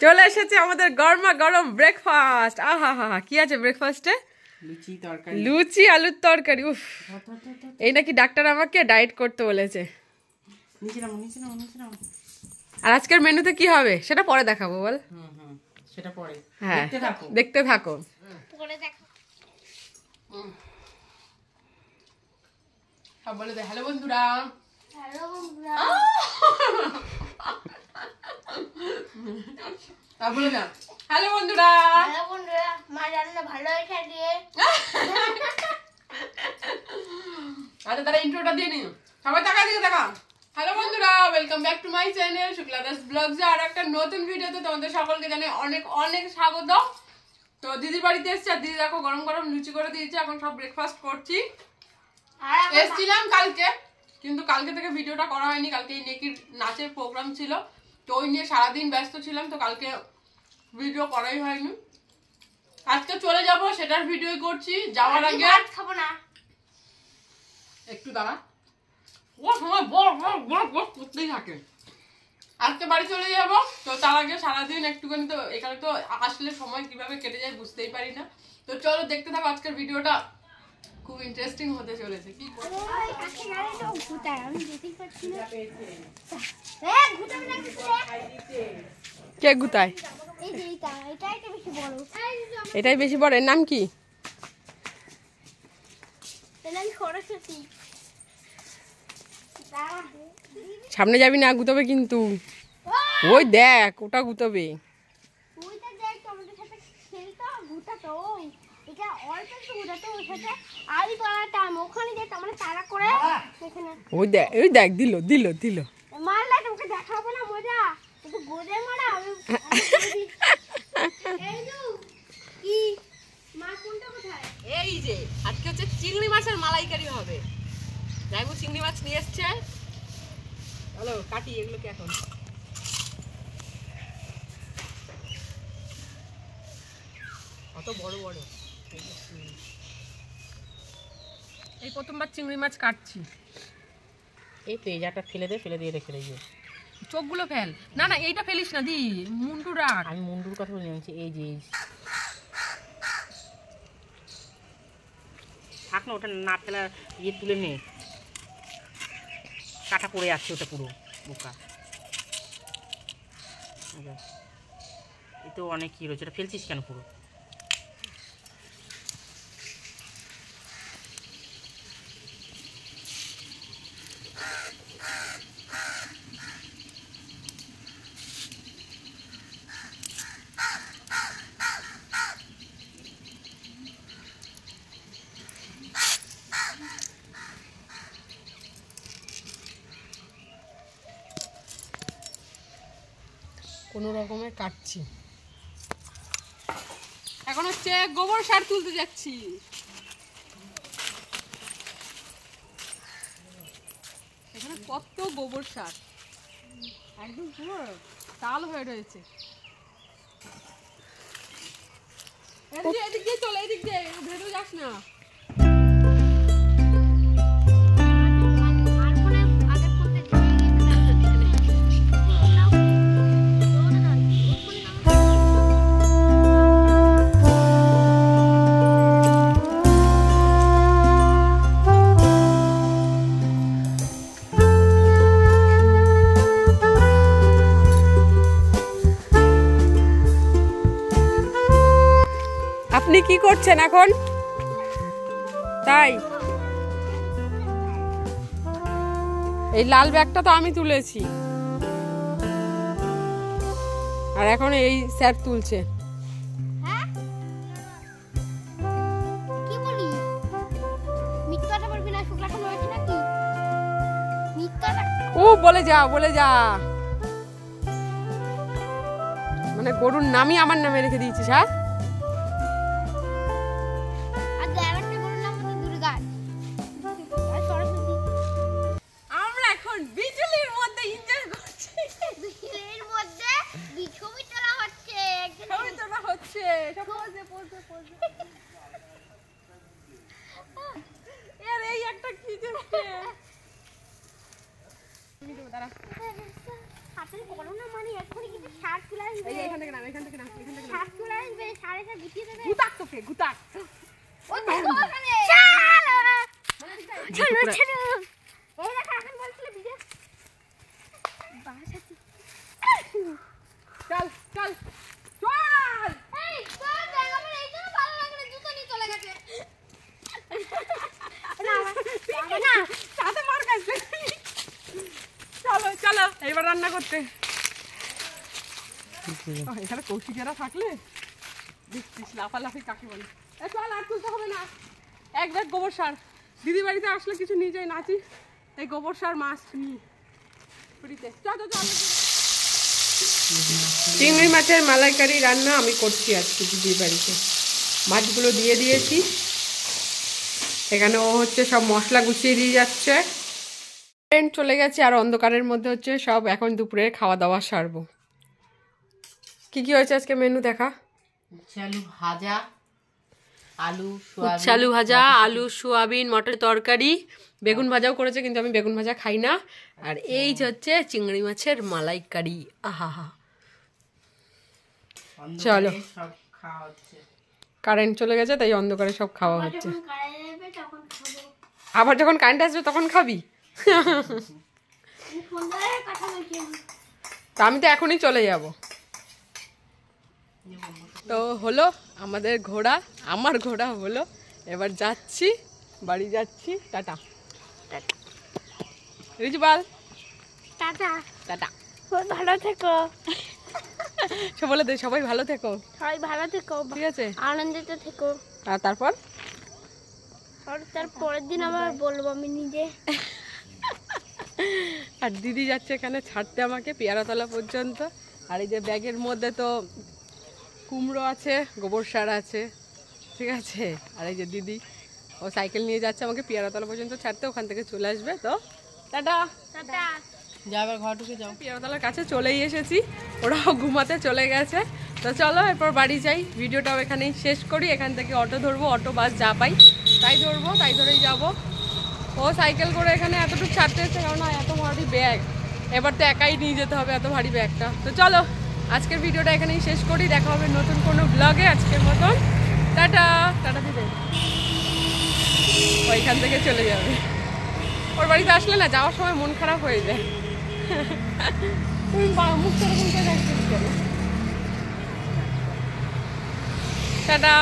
চলে এসেছে আমাদের গরমা গরম ব্রেকফাস্ট। আহা হা হা, কি আছে ব্রেকফাস্টে? লুচি আলুর তরকারি। উফ, এই নাকি ডাক্তার আমাকে ডায়েট করতে বলেছে। আর আজকের মেনুতে কি হবে সেটা পরে দেখাবো, বল। সেটা পরে, হ্যাঁ দেখতে থাকো। সব বলে দে হ্যালো বন্ধুরা। হ্যালো বন্ধুরা। বলে না হ্যালো বন্ধুরা। হ্যালো বন্ধুরা, মা রান্না ভালো হয়েছে দিয়ে। আচ্ছা তারা ইন্ট্রোটা দিয়ে নিও, সবাই টাকা দিয়ে দেখা। হ্যালো বন্ধুরা, welcome back to my channel Shukla Das vlogs. আর একটা নতুন ভিডিওতে তোমাদের সকলকে জানাই অনেক অনেক স্বাগত। তো দিদির বাড়িতে এসছি, আর দিদি দেখো গরম গরম লুচি করে দিয়েছে। এখন সব ব্রেকফাস্ট করছি। এসছিলাম কালকে, কিন্তু কালকে থেকে ভিডিওটা করা হয়নি। কালকে এই নেকির নাচের প্রোগ্রাম ছিল, তো ওই নিয়ে সারাদিন ব্যস্ত ছিলাম, তো কালকে ভিডিও করাই হয়নি। আজকে চলে যাব, সেটার ভিডিও করছি। যাওয়ার আগে খাবো না, একটু দাঁড়া, ও সময় বড় বড় বড় বড় করতেই থাকে। আজকে বাড়ি চলে যাব, তো তার আগে সারাদিন একটুখানি, তো এখানে তো আসলে সময় কিভাবে কেটে যায় বুঝতেই পারি না। তো চলো দেখতে থাকো, আজকের ভিডিওটা খুব ইন্টারেস্টিং হতে চলেছে। কি কে গুতায়? এটাই বেশি বড়। এর নাম কি? সামনে যাবি না, গুতবে কিন্তু। ওই দেখ, ওটা গুতবে। ওই দেখ, ওই দেখ, দিল দিল দিল। এই যে আজকে হচ্ছে চিংড়ি মাছের মালাইকারি হবে। রাইমু চিংড়ি মাছ নিয়ে এসছে। হ্যালো, কাটি এগুলোকে এখন। কত বড় বড়। এই প্রথমবার চিংড়ি মাছ কাটছি। এই তো এই জায়গাটা ফেলে দে, ফেলে দিয়ে রেখে দিয়ে চোখগুলো ফেল। না না, এইটা ফেলিস না দি, মুন্ডু রাখ। আমি মুন্ডুর কথা বলে নিয়েছি। এই যে থাক না, ওটা না ফেলা ইয়ে তুলে নে, কাটা পড়ে যাচ্ছে ওটা পুরো বোকা। এই তো অনেক কি রয়েছে, এটা ফেলছিস কেন পুরো? কোনো রকমে কাটছি। এখন হচ্ছে গোবর সার তুলতে যাচ্ছি। এখানে কত গোবর সার, একদম পুরো তাল হয়ে রয়েছে। এদিক দিয়ে চলে, এদিক দিয়ে, ভেতরে যাস না। আপনি কি করছেন এখন? তাই এই লাল ব্যাগটা তো আমি তুলেছি, আর এখন এই স্যার তুলছে। ও বলে যা, বলে যা। মানে গরুর নামই আমার নামে রেখে দিয়েছিস? হ্যাঁ, এই একটা কি তাড়াতাড়ি করো না, মানে এক্ষুনি কিন্তু শার্ট চলে আসবে। এই এখান থেকে নাম, এখান থেকে নাম, এখান থেকে নাম। শার্ট চলে আসবে, সাড়ে সাত গুটিয়ে দেবে। গুতাক তোকে, গুতাক। ও দেখো ওখানে। চলো চলো। এই দেখো এখন বলছিল বিজে। বাস আছে। চল চল চল। এই চল দেখ, আমার এই জন্য ভালো লাগলে জুতো নিয়ে চলে গেছে। না না সাথে মার খাচ্ছে। চলো চলো এবার রান্না করতে। এখানে কৌশিকেরা থাকলে দেখছিস লাফালাফি কাকে বলে। চল আর তুলতে হবে না, এক ব্যাগ গোবর সার। দিদি বাড়িতে আসলে কিছু নিয়ে যাই নাচি, এই গোবর সার মাছ নিই পুরীতে। চল চল চল। চিংড়ি মাছের মালাইকারি রান্না আমি করছি আজকে দিদির বাড়িতে। মাছগুলো দিয়ে দিয়েছি, এখানে ও হচ্ছে সব মশলা গুছিয়ে দিয়ে যাচ্ছে। ট্রেন চলে গেছে আর অন্ধকারের মধ্যে হচ্ছে সব এখন দুপুরের খাওয়া দাওয়া সারবো। কি কি হয়েছে আজকে মেনু দেখা? উচ্ছালু ভাজা, আলু উচ্ছালু ভাজা, আলু সোয়াবিন মটর তরকারি, বেগুন ভাজাও করেছে কিন্তু আমি বেগুন ভাজা খাই না। আর এই যে হচ্ছে চিংড়ি মাছের মালাইকারি। আহা হা। চলো। সব খাওয়া হচ্ছে। কারেন্ট চলে গেছে তাই অন্ধকারে সব খাওয়া হচ্ছে। যখন কারেন্ট আসবে তখন খাবো। আবার যখন কারেন্ট আসবে তখন খাবি? আমি ফোন ধরে কথা বলছি। তা আমি তো এখনই চলে যাব। তো হলো আমাদের ঘোড়া, আমার ঘোড়া হলো। এবার যাচ্ছি, বাড়ি যাচ্ছি। টাটা রিজবাল, টাটা। টাটা। খুব ভালো থেকো। সে বলে দে সবাই ভালো থেকো, সবাই ভালো থেকো, ঠিক আছে? আনন্দিত থেকো। আর তারপর আর তার পরের দিন আবার বলবো আমি নিজে। আর দিদি যাচ্ছে এখানে ছাড়তে আমাকে পেয়ারাতলা পর্যন্ত। আর এই যে ব্যাগের মধ্যে তো কুমড়ো আছে, গোবর সার আছে, ঠিক আছে। আর এই যে দিদি ও সাইকেল নিয়ে যাচ্ছে আমাকে পেয়ারাতলা পর্যন্ত ছাড়তে, ওখান থেকে চলে আসবে। তো টাটা। টাটা। যাও এবার ঘর ঢুকে যাও। পেয়ারাতলার কাছে চলেই এসেছি, ওরাও ঘুমাতে চলে গেছে। তো চলো এরপর বাড়ি যাই, ভিডিওটাও এখানেই শেষ করি। এখান থেকে অটো ধরবো, অটো বাস যা পাই তাই ধরবো, তাই ধরেই যাবো। ও সাইকেল করে এখানে এতটুকু ছাড়তে এসেছে, কারণ এত ভারী ব্যাগ, এবার তো একাই নিয়ে যেতে হবে এত ভারী ব্যাগটা। তো চলো আজকের ভিডিওটা এখানেই শেষ করি, দেখা হবে নতুন কোনো ব্লগে। আজকের মতন টাটা। টাটা দিদি ওইখান থেকে চলে যাবে। ওর বাড়িতে আসলে না যাওয়ার সময় মন খারাপ হয়ে যায়। তুমি মুখ করে দেখছিস কেন? টাটা।